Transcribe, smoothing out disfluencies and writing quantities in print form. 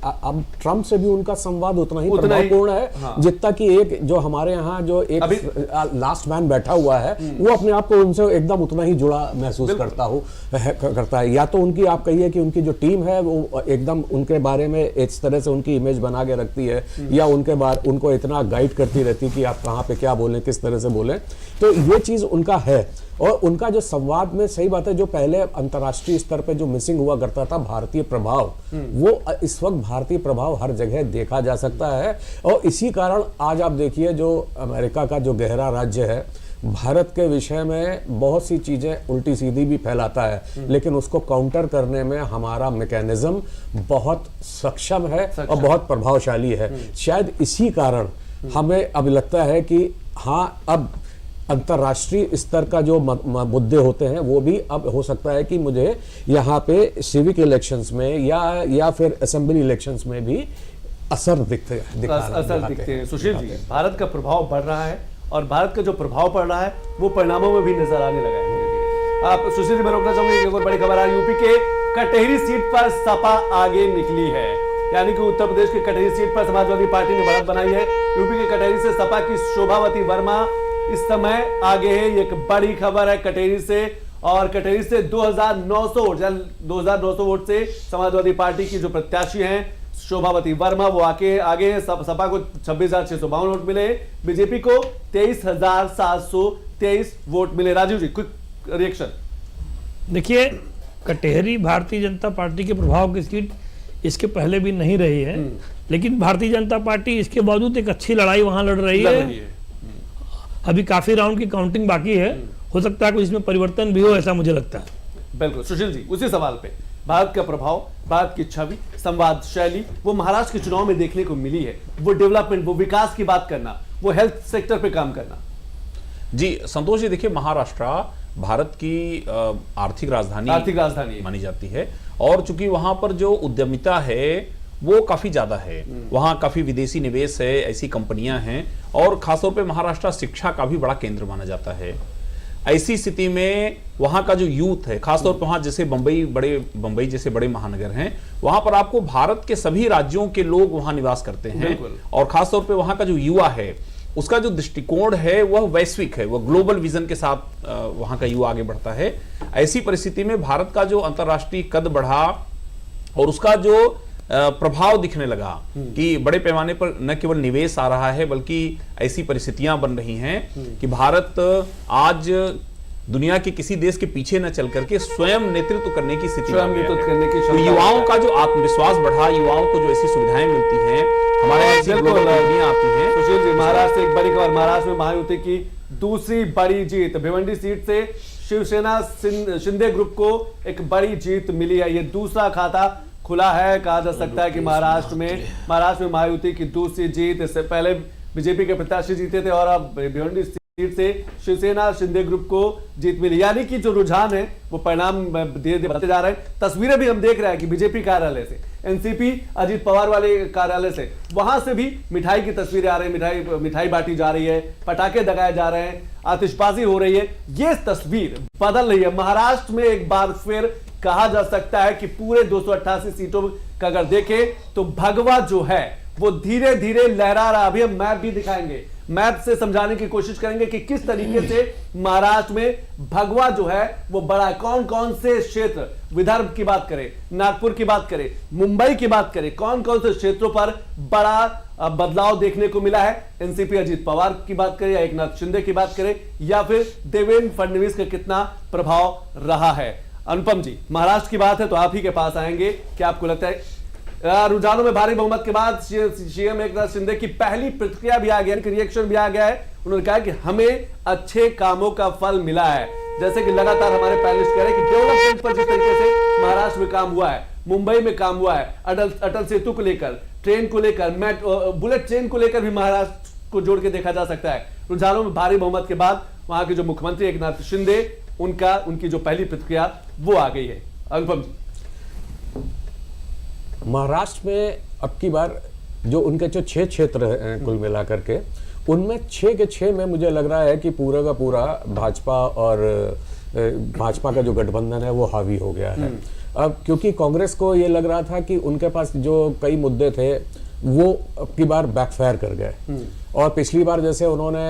अब ट्रम्प से भी उनका संवाद उतना ही प्रभावपूर्ण है। हाँ। जितना कि एक जो हमारे यहाँ जो एक लास्ट मैन बैठा हुआ है वो अपने आप को उनसे एकदम उतना ही जुड़ा महसूस करता है। या तो उनकी आप कहिए कि उनकी जो टीम है वो एकदम उनके बारे में इस तरह से उनकी इमेज बना के रखती है, या उनको इतना गाइड करती रहती है कि आप कहाँ पे क्या बोलें, किस तरह से बोलें। तो ये चीज उनका है। और उनका जो संवाद में, सही बात है, जो पहले अंतर्राष्ट्रीय स्तर पे जो मिसिंग हुआ करता था भारतीय प्रभाव, वो इस वक्त भारतीय प्रभाव हर जगह देखा जा सकता है। और इसी कारण आज आप देखिए जो अमेरिका का जो गहरा राज्य है, भारत के विषय में बहुत सी चीजें उल्टी सीधी भी फैलाता है, लेकिन उसको काउंटर करने में हमारा मैकेनिज्म बहुत सक्षम है और बहुत प्रभावशाली है। शायद इसी कारण हमें अब लगता है कि हाँ, अब अंतर्राष्ट्रीय स्तर का जो मुद्दे होते हैं वो भी अब हो सकता है कि मुझे यहाँ पे सिविक इलेक्शंस में या फिर असेंबली इलेक्शंस में भी असर दिखते हैं। सुशील जी, भारत का प्रभाव बढ़ रहा है और भारत का जो प्रभाव पड़ रहा है वो परिणामों में भी नजर आने लगा है। आप सुशील जी, मैं रोकना चाहूंगा, एक और बड़ी खबर आ रही है, यूपी के कटेहरी सीट पर सपा आगे निकली है। यानी कि उत्तर प्रदेश की कटेहरी सीट पर समाजवादी पार्टी ने बढ़त बनाई है। यूपी के कटेहरी से सपा की शोभावती वर्मा इस समय आगे है। ये एक बड़ी खबर है कटेहरी से, और कटेहरी से 2900 वोट से समाजवादी पार्टी की जो प्रत्याशी हैं शोभावती वर्मा वो आगे है। सपा को 26,652 वोट मिले, बीजेपी को 23,723 वोट मिले। राजीव जी, क्विक रिएक्शन। देखिए, कटेहरी भारतीय जनता पार्टी के प्रभाव की सीट इसके पहले भी नहीं रही है, लेकिन भारतीय जनता पार्टी इसके बावजूद एक अच्छी लड़ाई वहां लड़ रही है। अभी काफी राउंड की काउंटिंग बाकी है, हो सकता है कुछ इसमें परिवर्तन भी हो, ऐसा मुझे लगता है। बिल्कुल। सुशील जी, उसी सवाल पे, भारत का प्रभाव, भारत की छवि, संवाद शैली वो महाराष्ट्र के चुनाव में देखने को मिली है। वो डेवलपमेंट, वो विकास की बात करना, वो हेल्थ सेक्टर पे काम करना। जी संतोष जी, देखिए महाराष्ट्र भारत की आर्थिक राजधानी मानी जाती है, और चूंकि वहां पर जो उद्यमिता है वो काफी ज्यादा है, वहां काफी विदेशी निवेश है, ऐसी कंपनियां हैं, और खासतौर पे महाराष्ट्र शिक्षा का भी बड़ा केंद्र माना जाता है। ऐसी स्थिति में वहां का जो यूथ है, खासतौर पर वहां जैसे बंबई जैसे बड़े महानगर हैं, वहां पर आपको भारत के सभी राज्यों के लोग वहां निवास करते हैं, और खासतौर पे वहां का जो युवा है उसका जो दृष्टिकोण है वह वैश्विक है, वह ग्लोबल विजन के साथ वहां का युवा आगे बढ़ता है। ऐसी परिस्थिति में भारत का जो अंतर्राष्ट्रीय कद बढ़ा और उसका जो प्रभाव दिखने लगा कि बड़े पैमाने पर न केवल निवेश आ रहा है, बल्कि ऐसी परिस्थितियां बन रही हैं कि भारत आज दुनिया के किसी देश के पीछे न चल करके स्वयं नेतृत्व करने की स्थिति में, तो युवाओं का जो आत्मविश्वास बढ़ा, युवाओं को जो ऐसी सुविधाएं मिलती हैं, हमारे ऐसी कंपनियां आती हैं। सुशील जी, महाराष्ट्र से एक बड़ी खबर, महाराष्ट्र में महायुति की दूसरी बड़ी जीत, भिवंडी सीट से शिवसेना शिंदे ग्रुप को एक बड़ी जीत मिली है। ये दूसरा खाता खुला है, कहा जा सकता है कि महाराष्ट्र में महायुति की दूसरी जीत। इससे पहले बीजेपी के प्रत्याशी जीते थे और अब भिवंडी सीट से शिवसेना शिंदे ग्रुप को जीत मिली। यानी कि जो रुझान है वो परिणाम धीरे धीरे बढ़ते जा रहे हैं। तस्वीरें भी हम देख रहे हैं कि बीजेपी कार्यालय से, एनसीपी अजीत पवार वाले कार्यालय से, वहां से भी मिठाई की तस्वीरें आ रही है, मिठाई बांटी जा रही है, पटाखे दगाए जा रहे हैं, आतिशबाजी हो रही है। ये तस्वीर बदल रही है। महाराष्ट्र में एक बार फिर कहा जा सकता है कि पूरे 288 सीटों का अगर देखें तो भगवा जो है वो धीरे धीरे लहरा रहा। अभी हम मैप भी दिखाएंगे, मैप से समझाने की कोशिश करेंगे कि किस तरीके से महाराष्ट्र में भगवा जो है वो बड़ा, कौन कौन से क्षेत्र, विदर्भ की बात करें, नागपुर की बात करें, मुंबई की बात करें, कौन कौन से क्षेत्रों पर बड़ा बदलाव देखने को मिला है। एनसीपी अजीत पवार की बात करें या एकनाथ शिंदे की बात करें या फिर देवेंद्र फडणवीस का कितना प्रभाव रहा है। अनुपम जी, महाराष्ट्र की बात है तो आप ही के पास आएंगे, क्या आपको लगता है रुझानों में भारी बहुमत के बाद सीएम एकनाथ शिंदे की पहली प्रतिक्रिया भी आ गई, रिएक्शन भी आ गया है। उन्होंने कहा कि हमें अच्छे कामों का फल मिला है। जैसे कि लगातार हमारे पैनलिस्ट कह रहे हैं कि डेवलपमेंट पर जिस तरीके से महाराष्ट्र में काम हुआ है, मुंबई में काम हुआ है, अटल सेतु को लेकर, ट्रेन को लेकर, बुलेट ट्रेन को लेकर भी महाराष्ट्र को जोड़ के देखा जा सकता है। रुझानों में भारी बहुमत के बाद वहां के जो मुख्यमंत्री एकनाथ शिंदे, उनकी जो पहली प्रतिक्रिया वो आ गई है। अनुपम जी, महाराष्ट्र में अब की बार जो उनके जो 6 क्षेत्र हैं कुल मिलाकर के, उनमें 6 के 6 में मुझे लग रहा है कि पूरा का पूरा भाजपा का जो गठबंधन है वो हावी हो गया है। अब क्योंकि कांग्रेस को ये लग रहा था कि उनके पास जो कई मुद्दे थे वो अब की बार बैकफायर कर गए, और पिछली बार जैसे उन्होंने